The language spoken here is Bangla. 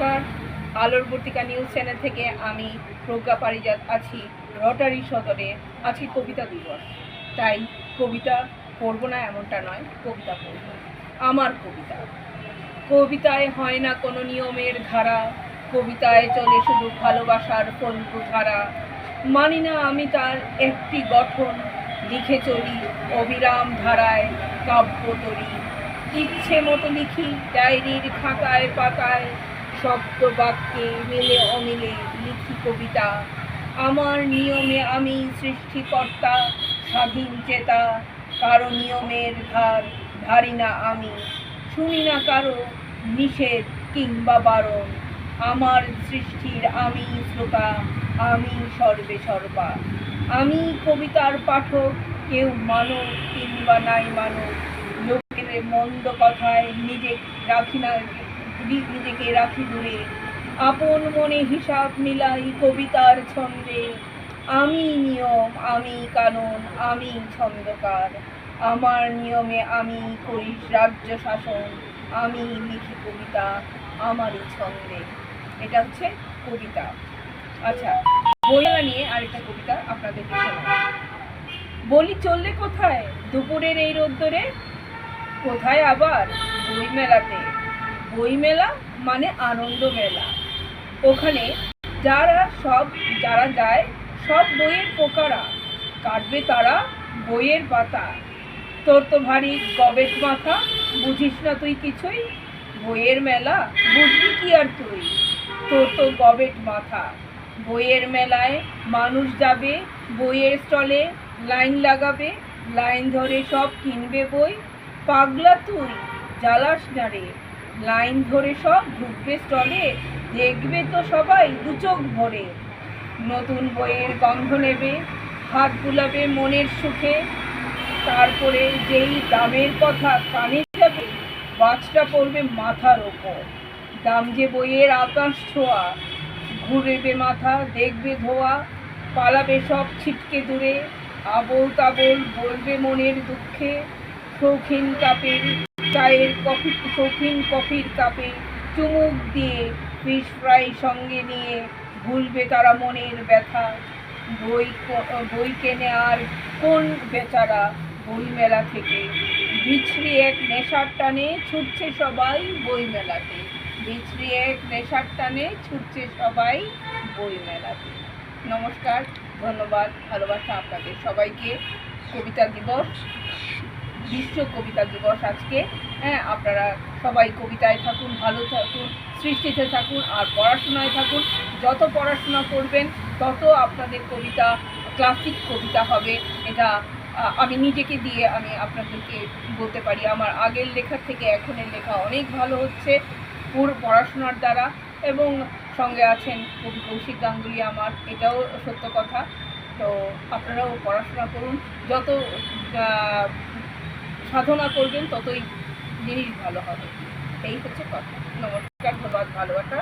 নমস্কার। আলোর বর্তিকা নিউজ চ্যানেল থেকে আমি প্রজ্ঞা পারিজাত আছি রটারি সদরে। আজকে কবিতা দিবস, তাই কবিতা পড়ব না এমনটা নয়, কবিতা পড়ব। আমার কবিতা। কবিতায় হয় না কোনো নিয়মের ধারা, কবিতায় চলে শুধু ভালোবাসার ফল্গু ধারা। মানি না আমি তার একটি গঠন, লিখে চলি অবিরাম ধারায় কাব্য তরি। ইচ্ছে মতো লিখি ডায়েরির খাতায় পাতায়, শব্দ বাক্যে মিলে অমিলে লিখি কবিতা। আমার নিয়মে আমি সৃষ্টিকর্তা, স্বাধীন চেতা, কারো নিয়মের ধার ধারি না আমি, শুনি না কারো নিষেধ কিংবা বারণ। আমার সৃষ্টির আমি শ্রোতা, আমি সর্বে সর্বা। আমি কবিতার পাঠক, কেউ মানো কিংবা নাই মানো। লোকের মন্দ কথায় নিজেকে রাখি দূরে, আপন মনে হিসাব মিলাই কবিতার ছন্দে। আমি নিয়ম, আমি কানুন, আমি ছন্দকার। আমার নিয়মে আমি করি রাজ্য শাসন, আমি লিখি কবিতা আমারই ছন্দে। এটা হচ্ছে কবিতা। আচ্ছা, বইমেলা নিয়ে আরেকটা কবিতা আপনাদেরকে শোনাই। বলি চললে কোথায় দুপুরের এই রোদ্দুরে, কোথায় আবার বইমেলাতে। বইমেলা মানে আনন্দ মেলা, ওখানে যারা যায় সব বইয়ের পোকারা, কাটবে তারা বইয়ের পাতা। তোর তো ভারী গবেট মাথা, বুঝিস না তুই কিছুই, বইয়ের মেলা বুঝবি কি আর তুই। তোর তো গবেট মাথা। বইয়ের মেলায় মানুষ যাবে বইয়ের স্টলে, লাইন লাগাবে, লাইন ধরে সব কিনবে বই। পাগলা তুই, জ্বালাস না রে, লাইন ধরে সব ঢুকবে স্টলে, দেখবে তো সবাই দু চোখ ভরে। নতুন বইয়ের গন্ধ নেবে, হাত বুলাবে মনের সুখে, তারপরে যেই দামের কথা কানে যাবে, বাজটা পড়বে মাথার ওপর। দাম যে বইয়ের আকাশ ছোঁয়া, ঘুরবে মাথা দেখবে ধোয়া, পালাবে সব ছিটকে দূরে, আবোল তাবোল বলবে মনের দুঃখে। শৌখিন কফির কাপে চুমুক দিয়ে ফিশ ফ্রাই সঙ্গে নিয়ে, ভুলবে তারা মনের ব্যথা। বই কেনে আর কোন বেচারা বই মেলা থেকে, বিছড়ি এক নেশার টানে ছুটছে সবাই বই মেলাতে। বিছড়ি এক নেশার টানে ছুটছে সবাই বই মেলাতে। নমস্কার, ধন্যবাদ, ভালোবাসা আপনাদের সবাইকে। কবিতা দিবস, বিশ্ব কবিতা দিবস আজকে। হ্যাঁ, আপনারা সবাই কবিতায় থাকুন, ভালো থাকুন, সৃষ্টিতে থাকুন আর পড়াশোনায় থাকুন। যত পড়াশোনা করবেন তত আপনাদের কবিতা ক্লাসিক কবিতা হবে। এটা আমি নিজেকে দিয়ে আমি আপনাদেরকে বলতে পারি। আমার আগের লেখার থেকে এখনের লেখা অনেক ভালো হচ্ছে পুরো পড়াশোনার দ্বারা। এবং সঙ্গে আছেন কবি কৌশিক গাঙ্গুলি আমার, এটাও সত্য কথা। তো আপনারাও পড়াশোনা করুন, যত সাধনা করবেন ততই জিনিস ভালো হবে। এই হচ্ছে কথা। নমস্কার, ধন্যবাদ, ভালোবাসা।